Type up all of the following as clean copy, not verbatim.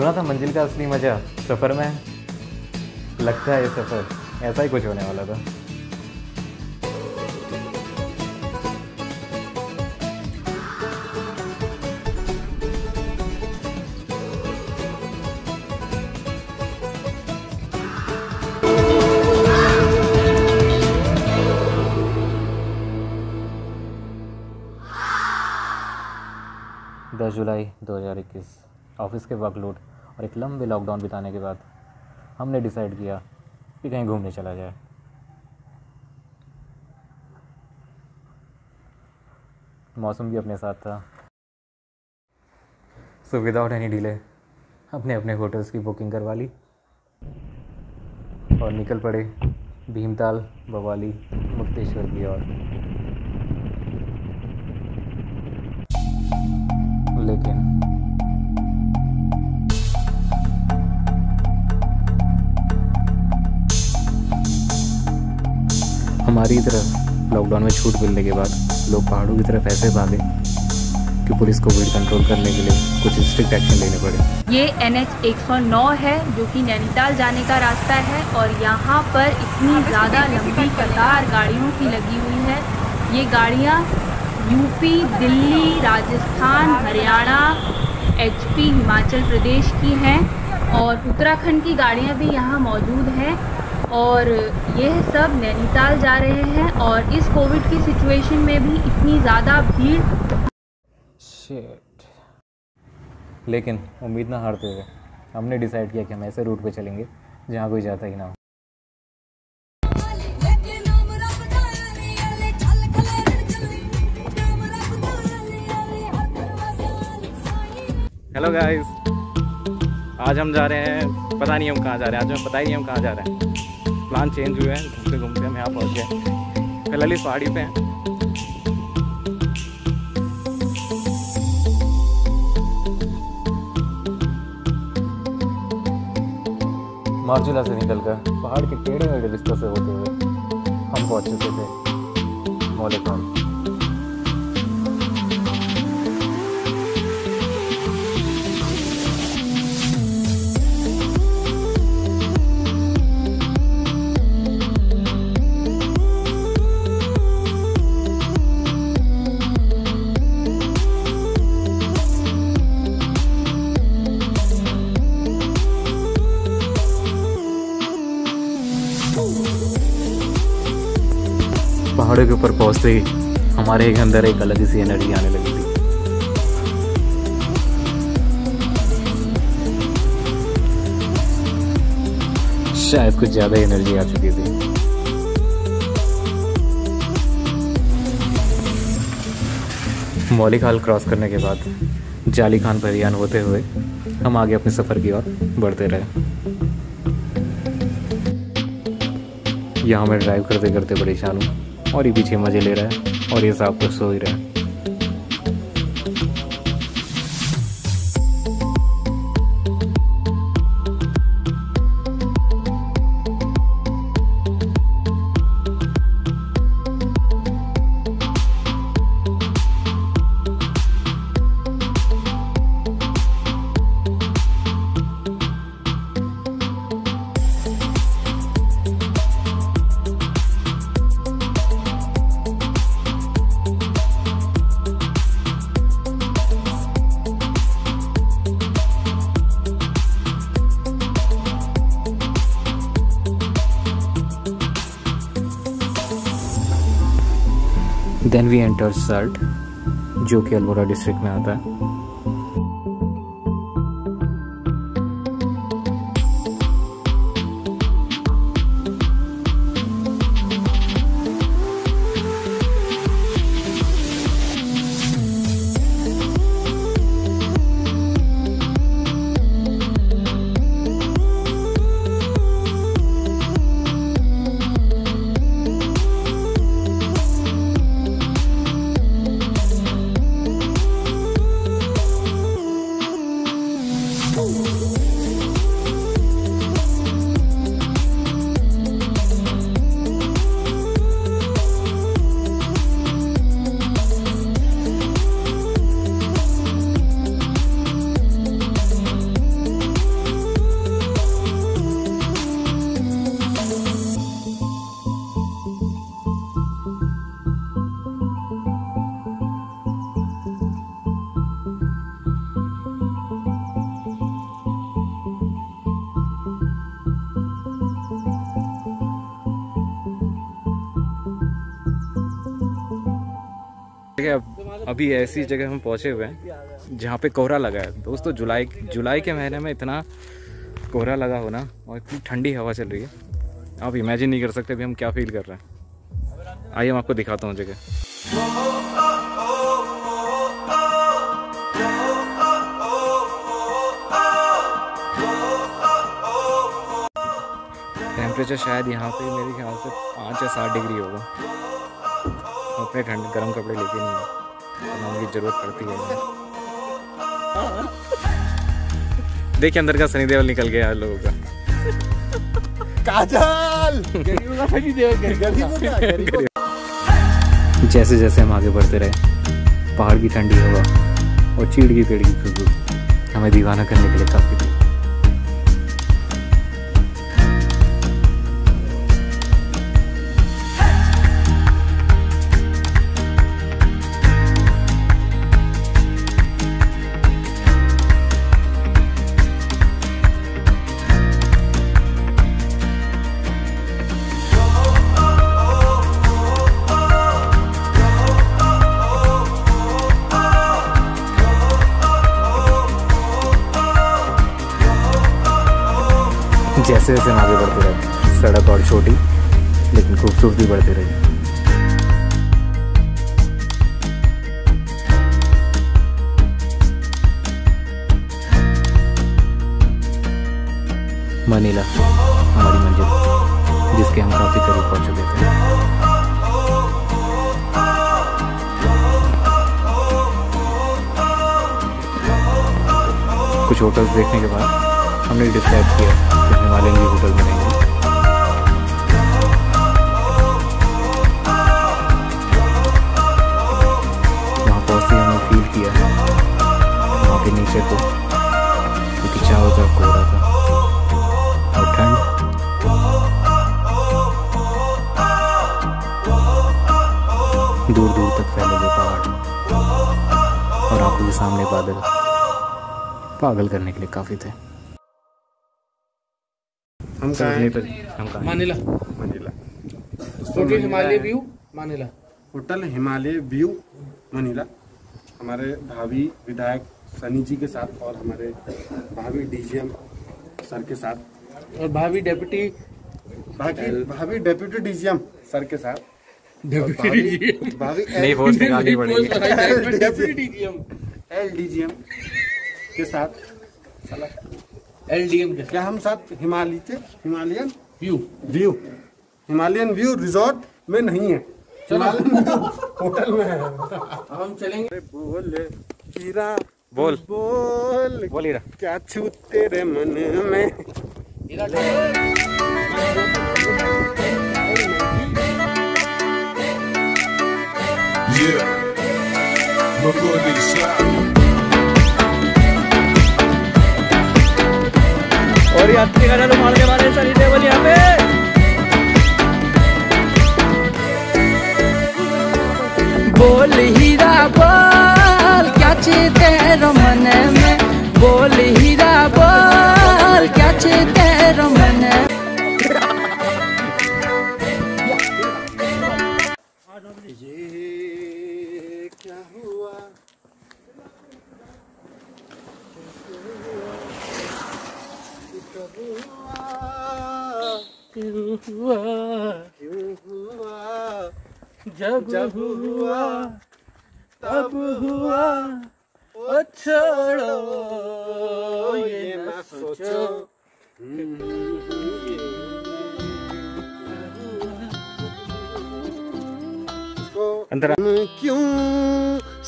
सुना था मंजिल का असली मज़ा सफ़र में है। लगता है ये सफ़र ऐसा ही कुछ होने वाला था। जुलाई 2021 ऑफिस के वर्कलोड और एक लंबे लॉकडाउन बिताने के बाद हमने डिसाइड किया कि कहीं घूमने चला जाए। मौसम भी अपने साथ था, सो विदाउट एनी डिले अपने अपने होटल्स की बुकिंग करवा ली और निकल पड़े भीमताल, भवाली, मुक्तेश्वर की ओर। लेकिन हमारी तरफ लॉकडाउन में छूट मिलने के बाद लोग पहाड़ों की तरफ ऐसे भागे कि पुलिस को भीड़ कंट्रोल करने के लिए कुछ स्ट्रिक्ट एक्शन लेने पड़े। ये NH 109 है जो कि नैनीताल जाने का रास्ता है और यहाँ पर इतनी ज़्यादा लंबी कतार गाड़ियों की लगी हुई है। ये गाड़ियाँ यूपी, दिल्ली, राजस्थान, हरियाणा, HP, हिमाचल प्रदेश की हैं और उत्तराखंड की गाड़ियाँ भी यहाँ मौजूद हैं और ये सब नैनीताल जा रहे हैं। और इस कोविड की सिचुएशन में भी इतनी ज़्यादा भीड़। शिट। लेकिन उम्मीद ना हारते हुए हमने डिसाइड किया कि हम ऐसे रूट पे चलेंगे जहाँ कोई जाता ही ना हो। हेलो गाइस, आज हम जा रहे हैं, पता नहीं हम कहाँ जा रहे हैं। आज हमें पता ही नहीं हम कहाँ जा रहे हैं। प्लान चेंज हुए हैं, घूमते घूमते हम यहाँ पहुँच गए। फिलहाल इस पहाड़ी पे हैं। मार्जुला से निकलकर पहाड़ के टेढ़े मेढ़े रास्तों से होते हुए हम पहुँच चुके थे मौलेफॉल। पहाड़ों के ऊपर पहुंचते ही हमारे अंदर एक अलग सी एनर्जी आने लगी थी। शायद कुछ ज़्यादा एनर्जी आ चुकी थी। मौलिकहाल क्रॉस करने के बाद जाली खान परियान होते हुए हम आगे अपने सफ़र की ओर बढ़ते रहे। यहाँ मैं ड्राइव करते करते परेशान हूँ और ये पीछे मज़े ले रहा है और ये साहब तो सो ही रहा है। देन वी एंटर सर्ट, जो कि अल्मोड़ा डिस्ट्रिक्ट में आता है। अभी ऐसी जगह हम पहुंचे हुए हैं जहाँ पे कोहरा लगा है दोस्तों। जुलाई के महीने में इतना कोहरा लगा हो ना, और इतनी ठंडी हवा चल रही है, आप इमेजिन नहीं कर सकते अभी हम क्या फील कर रहे हैं। आइए मैं आपको दिखाता हूँ जगह। टेम्परेचर शायद यहाँ पे मेरे ख्याल से 5 या 7 डिग्री होगा। अपने ठंड गर्म कपड़े लेके नहीं है, तो उनकी जरूरत पड़ती है। देखिए अंदर का सनी देओल निकल गया है लोगों का। काजल जैसे जैसे हम आगे बढ़ते रहे, पहाड़ की ठंडी हवा और चीड़ की पेड़ की खुशबू हमें दीवाना करने के लिए काफी थी। जैसे जैसे हम आगे बढ़ते रहे, सड़क और छोटी लेकिन खूबसूरती बढ़ती रही। मनीला हमारी मंजिल, जिसके हम काफी करीब पहुंच चुके थे। कुछ होटल्स देखने के बाद हमने डिसाइड किया कि हिमालयन व्यू होटल में रहेंगे। वहाँ पहुँचते हमने फील किया वहाँ के नीचे को, क्योंकि चारों तरफ कोहरा था और ठंड। दूर दूर तक फैले हुए पहाड़ और आंखों के सामने बादल पागल करने के लिए काफी थे। हम मानिला होटल हिमालय व्यू मानिला। होटल हिमालय व्यू मनीला हमारे भावी विधायक सनी जी के साथ और हमारे भावी डीजीएम सर के साथ और भावी डेप्यूटी डीजीएम सर के साथ। भावी एलडीजीएम के साथ एलडीएम के क्या हम साथ हिमालयन व्यू व्यू रिजॉर्ट में नहीं है, हिमालयन व्यू होटल में है। हम चलेंगे। बोल हीरा बोल हीरा क्या छू तेरे मन में। और यात्री का तो मारने वाले सनी देओल यहाँ पे। बोल हीरा बोल क्या तेरे मन में, बोल हीरा बोल क्या तेरे मन में। ये क्या हुआ जब हुआ तब हुआ, ओ छोड़ो ये न सोचो। अंदर क्यों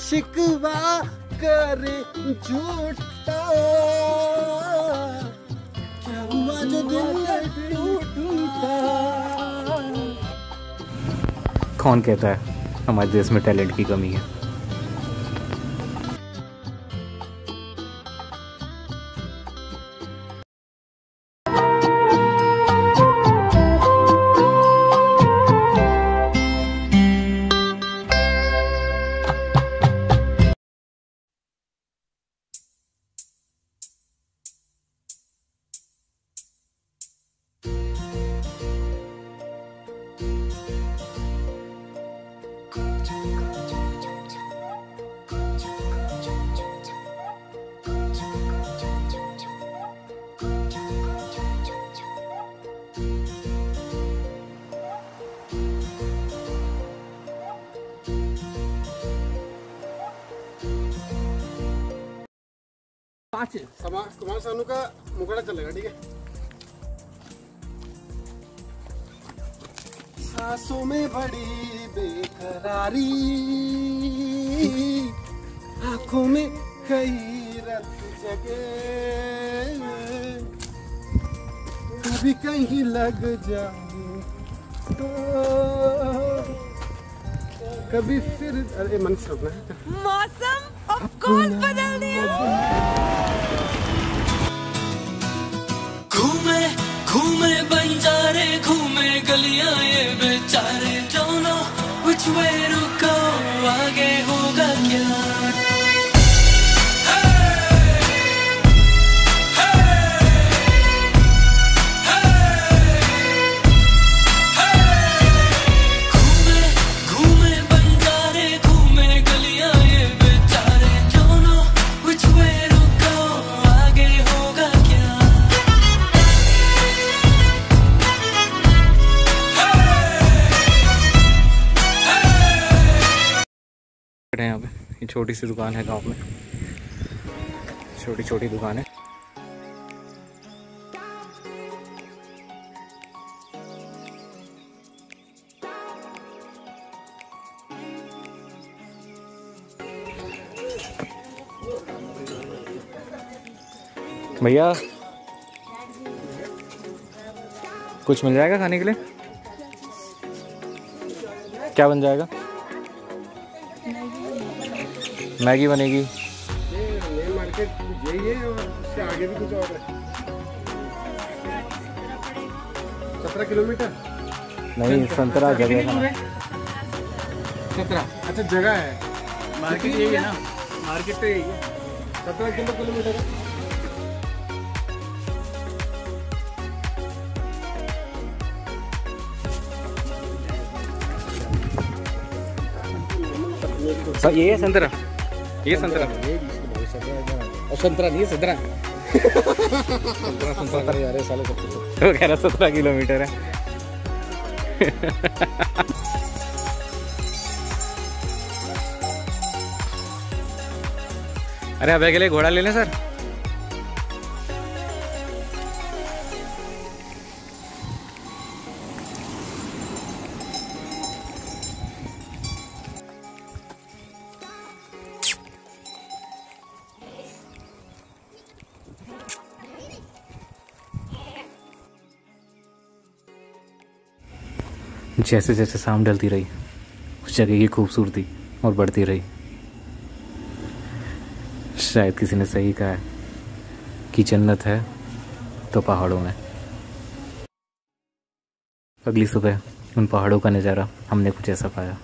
शिकवा करे झूठा, क्या हुआ जो दिल टूटा। कौन कहता है हमारे देश में टैलेंट की कमी है। कुमार सानू का मुखड़ा चलेगा, ठीक है। सांसों में बड़ी बेकरारी, आंखों में कई रत जगे, कभी कहीं लग जाऊं तो कभी फिर, अरे मन से रुकना है। मौसम ऑफ कोर्स बदल दिया। घूमे घूमे बंजारे, घूमे गलियां ये बेचारे, don't know which way to go, आगे होगा क्या। यहाँ पे ये छोटी सी दुकान है, गांव में छोटी छोटी दुकान है। भैया कुछ मिल जाएगा खाने के लिए? क्या बन जाएगा? मैगी बनेगी। ये मार्केट यही है और उससे आगे भी कुछ और है। 17 किलोमीटर नहीं, संतरा जगह है। 17, अच्छा जगह है। मार्केट यही है ना, मार्केट तो यही है। 17 किलोमीटर है। ये है संतरा, ये संतरा, और संतरा नहीं है, संतरा संतरा यार साले सब कुछ वो कह रहा 17 किलोमीटर है। अरे अबे के लिए घोड़ा ले लें सर। जैसे जैसे शाम ढलती रही, उस जगह की खूबसूरती और बढ़ती रही। शायद किसी ने सही कहा है कि जन्नत है तो पहाड़ों में। अगली सुबह उन पहाड़ों का नज़ारा हमने कुछ ऐसा पाया।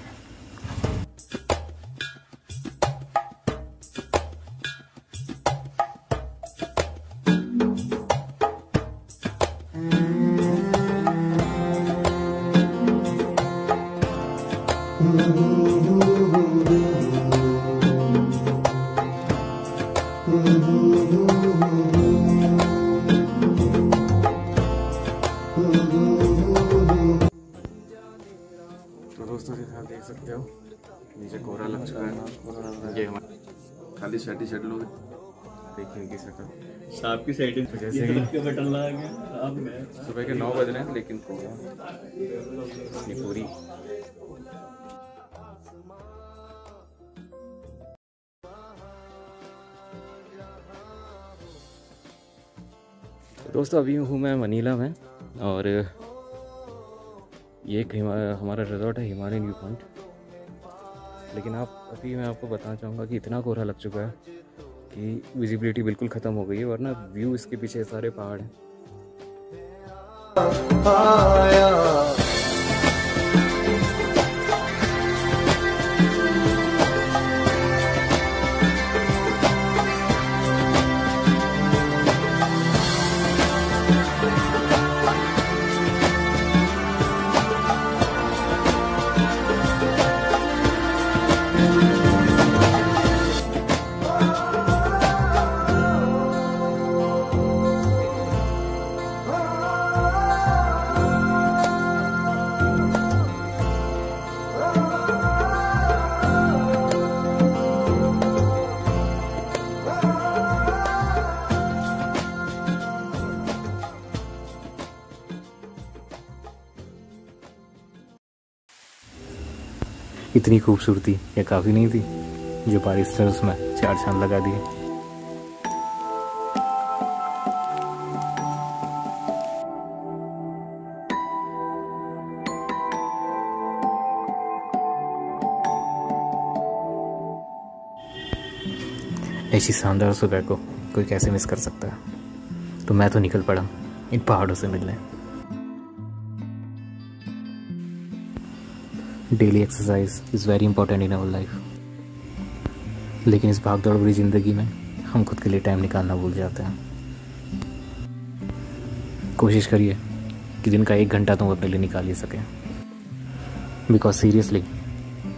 तो दोस्तों जैसा देख सकते हो नीचे कोहरा लग चुका है। ये हमारे खाली शर्ट लोग देखिए इनकी शक्ल सांप की साइड जैसे कि बटन लगा गया। सुबह के 9 बज रहे हैं लेकिन कोहरा इतनी पूरी। दोस्तों अभी हूँ मैं मनीला में और ये एक हमारा रिजॉर्ट है हिमालयन व्यू पॉइंट। लेकिन अभी मैं आपको बताना चाहूँगा कि इतना कोहरा लग चुका है कि विजिबिलिटी बिल्कुल ख़त्म हो गई है, वरना व्यू इसके पीछे सारे पहाड़ हैं। इतनी खूबसूरती क्या काफ़ी नहीं थी जो बारिश ने उसमें 4 चांद लगा दिए। ऐसी शानदार सुबह को कोई कैसे मिस कर सकता है। तो मैं तो निकल पड़ा इन पहाड़ों से मिलने। Daily exercise is very important in our life, लेकिन इस भाग दौड़ भरी ज़िंदगी में हम खुद के लिए टाइम निकालना भूल जाते हैं। कोशिश करिए कि दिन का 1 घंटा तुम अपने लिए निकाल ही सकें, बिकॉज सीरियसली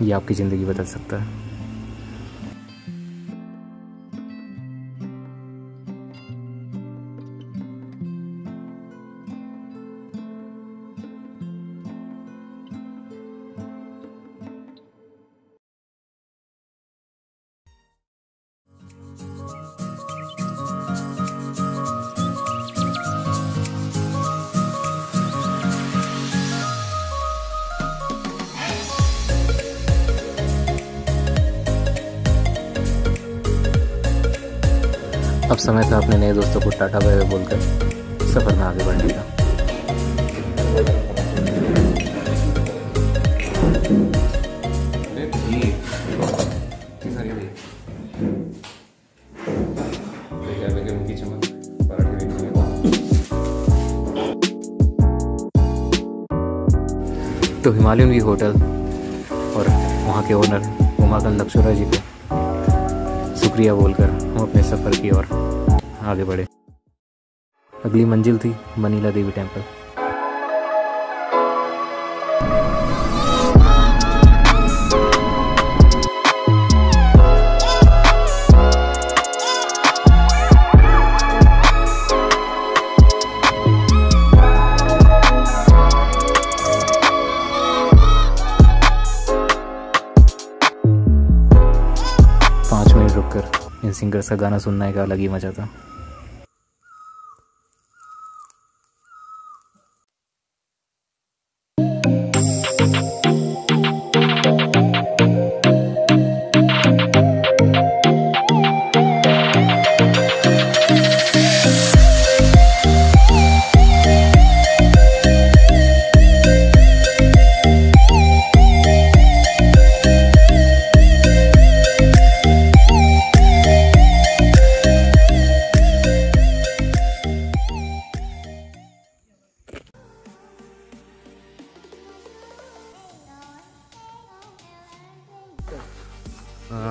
ये आपकी ज़िंदगी बदल सकता है। अब समय था अपने नए दोस्तों को टाटा बाय बाय बोलकर सफ़र में आगे बढ़ने का। तो हिमालयन व्यू होटल और वहाँ के ओनर उमाकांत लक्ष्मणा जी को शुक्रिया बोलकर हम अपने सफ़र की ओर आगे बढ़े। अगली मंजिल थी मनीला देवी टेम्पल। रुककर इन सिंगर्स का गाना सुनने का अलग ही मजा था।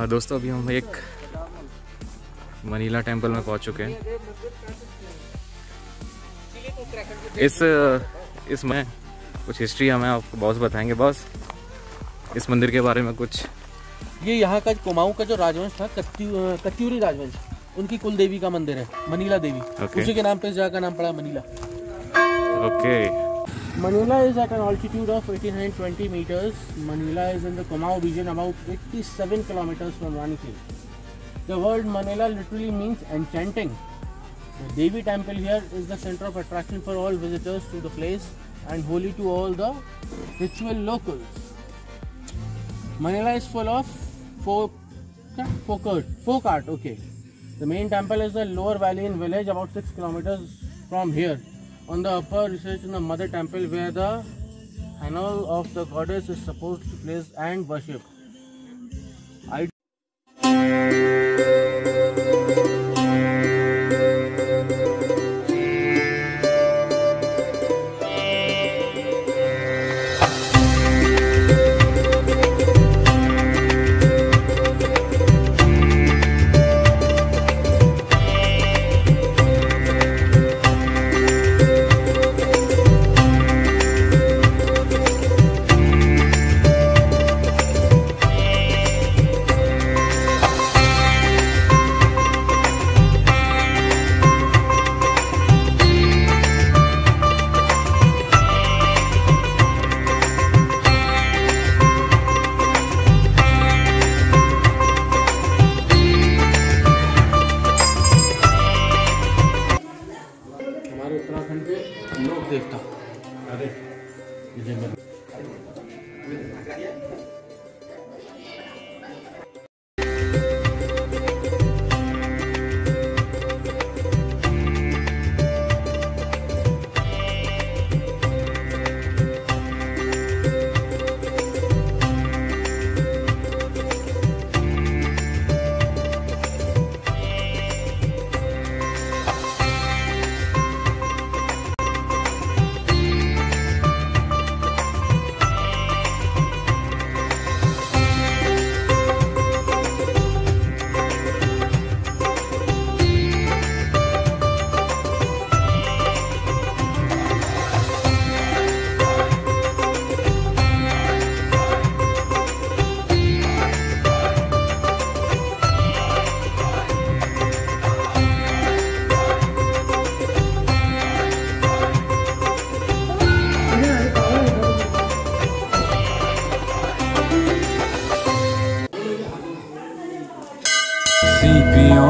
दोस्तों अभी हम एक मनीला टेम्पल में पहुंच चुके हैं। इसमें कुछ हिस्ट्री हमें आपको बॉस बताएंगे। बॉस, इस मंदिर के बारे में कुछ। ये यहाँ का कुमाऊं का जो राजवंश था, कत्यूरी राजवंश, उनकी कुल देवी का मंदिर है, मनीला देवी। उसी के नाम पे इस जगह का नाम पड़ा Manila. Okay. Manila is at an altitude of 1820 meters. Manila is in the Kumaon region, about 87 kilometers from Ranchi. The word Manila literally means enchanting. The Devi temple here is the center of attraction for all visitors to the place and holy to all the ritual locals. Manila is full of folk art. Okay. The main temple is the Lower Valley village, about 6 kilometers from here. On the upper reaches in the mother temple where the Hanal of the goddess is supposed to place and worship.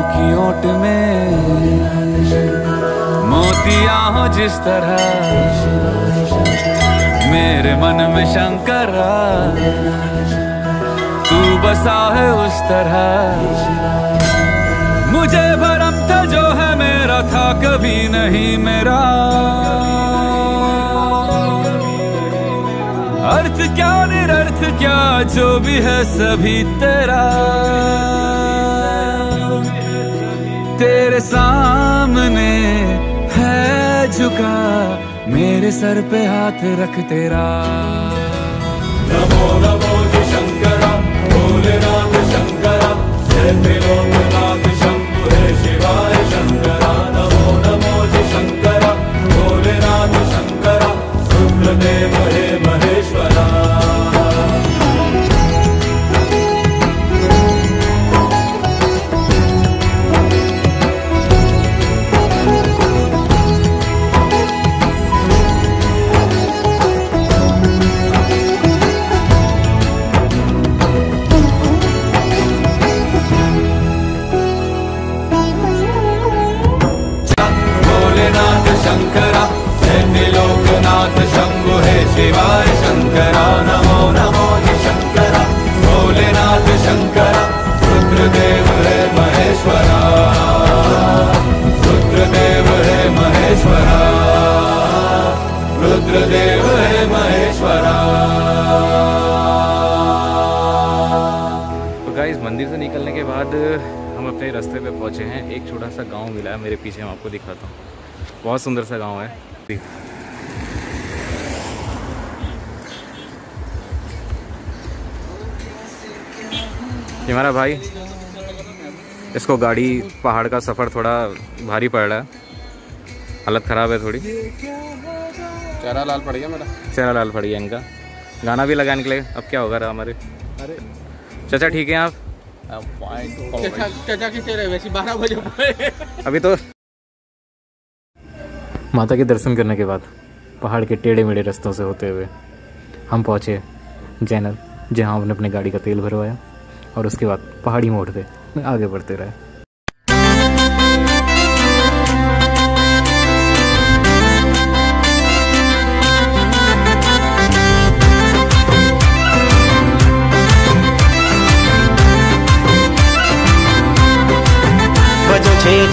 की ओट में मोतियां हो जिस तरह, मेरे मन में शंकरा तू बसा है उस तरह। मुझे भरम था जो है मेरा था कभी नहीं मेरा, अर्थ क्या निरर्थ क्या जो भी है सभी तेरा। तेरे सामने है झुका मेरे सर पे हाथ रख तेरा। नमो नमो जी शंकरा भोलेनाथ शंकरा, जय त्रिलोकनाथ शंभु हे शिवाय शंकरा। नमो नमो जी शंकरा भोलेनाथ शंकरा, रुद्रदेव हे महेश्वरा। शंकरा जय त्रिलोकनाथ शंभु हे शिवाय शंकरा। नमो नमो जी शंकरा भोलेनाथ शंकरा, रुद्रदेव हे महेश्वरा। रुद्रदेव हे महेश्वरा, रुद्रदेव हे महेश्वरा। तो गाइस मंदिर से निकलने के बाद हम अपने रास्ते पे पहुंचे हैं। एक छोटा सा गांव मिला है मेरे पीछे, मैं आपको दिखाता हूँ। बहुत सुंदर सा गांव है। ये हमारा भाई, इसको गाड़ी पहाड़ का सफ़र थोड़ा भारी पड़ रहा है, हालत ख़राब है थोड़ी। चेहरा लाल पड़ गया मेरा, चेहरा लाल पड़ गया इनका। गाना भी लगा निकले, अब क्या होगा रहा हमारे। अरे चाचा ठीक है आप? चाचा की चेहरे वैसे 12 बजे अभी तो माता के दर्शन करने के बाद पहाड़ के टेढ़े मेढ़े रास्तों से होते हुए हम पहुँचे जैनल, जहाँ हमने अपने गाड़ी का तेल भरवाया और उसके बाद पहाड़ी मोड़ पे आगे बढ़ते रहे।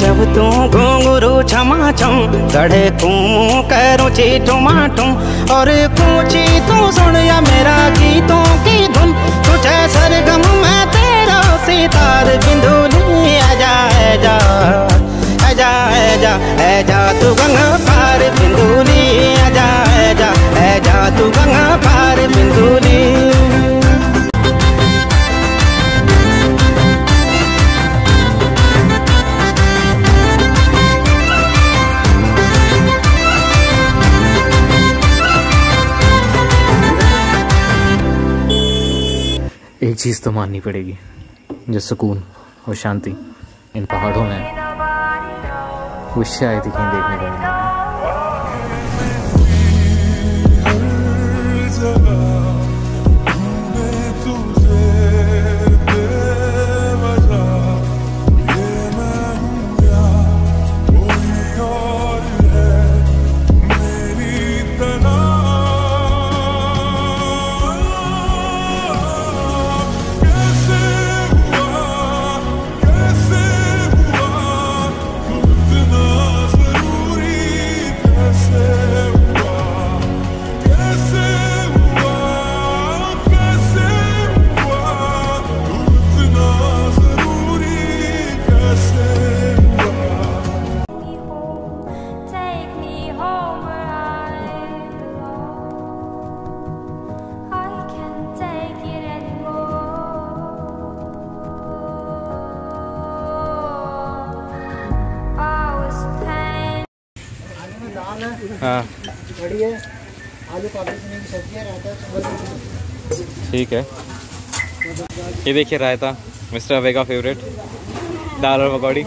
जब तू घुंघरू छमा छम गढ़े तू करूँ ची टमाटम और पूछी तू सुन या मेरा गीतों की धुन। तुझे सरगम मैं तेरा सितार बिंदुली। आजा आजा आजा आजा आजा तू गंगा पार बिंदुली। आजा आजा आजा तू गंगा पार बिंदुली। एक चीज़ तो माननी पड़ेगी, जो सुकून और शांति इन पहाड़ों में वो शायद ही कहीं देखने को मिलेगा। हाँ आलू पापड़ी की सब्जियाँ रहता है। ठीक है, ये देखिए रायता, मिस्टर अवे का फेवरेट, दाल और पकौड़ी।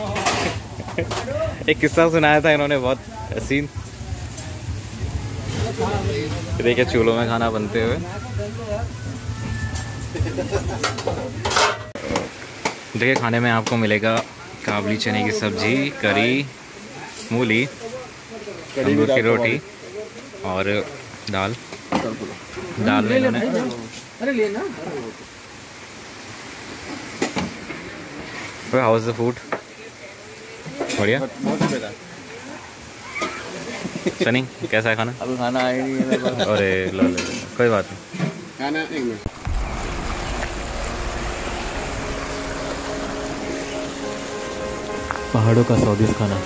एक किस्सा सुनाया था इन्होंने बहुत हसीन। देखिए चूल्हों में खाना बनते हुए। देखिए खाने में आपको मिलेगा काबली चने की सब्जी, करी, मूली, तंदूर की रोटी और दाल में इन्होंने अरे लेना हाउ इज द फूड? बढ़िया। सनी कैसा है खाना? अभी खाना आया नहीं है। अरे लो कोई बात नहीं। खाना एक मिनट। पहाड़ों का स्वादिष्ट खाना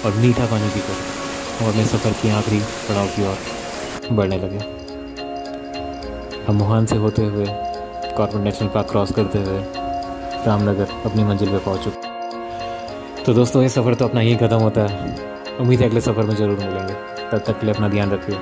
और मीठा पानी पीकर और मैं सफ़र की आखिरी पड़ाव की ओर बढ़ने लगे। हम वुहान से होते हुए कॉर्बेट नेशनल पार्क क्रॉस करते हुए रामनगर अपनी मंजिल पे पहुंच चुके। तो दोस्तों ये सफ़र तो अपना यही ख़त्म होता है। उम्मीद है अगले सफ़र में ज़रूर मिलेंगे। तब तक के लिए अपना ध्यान रखिए।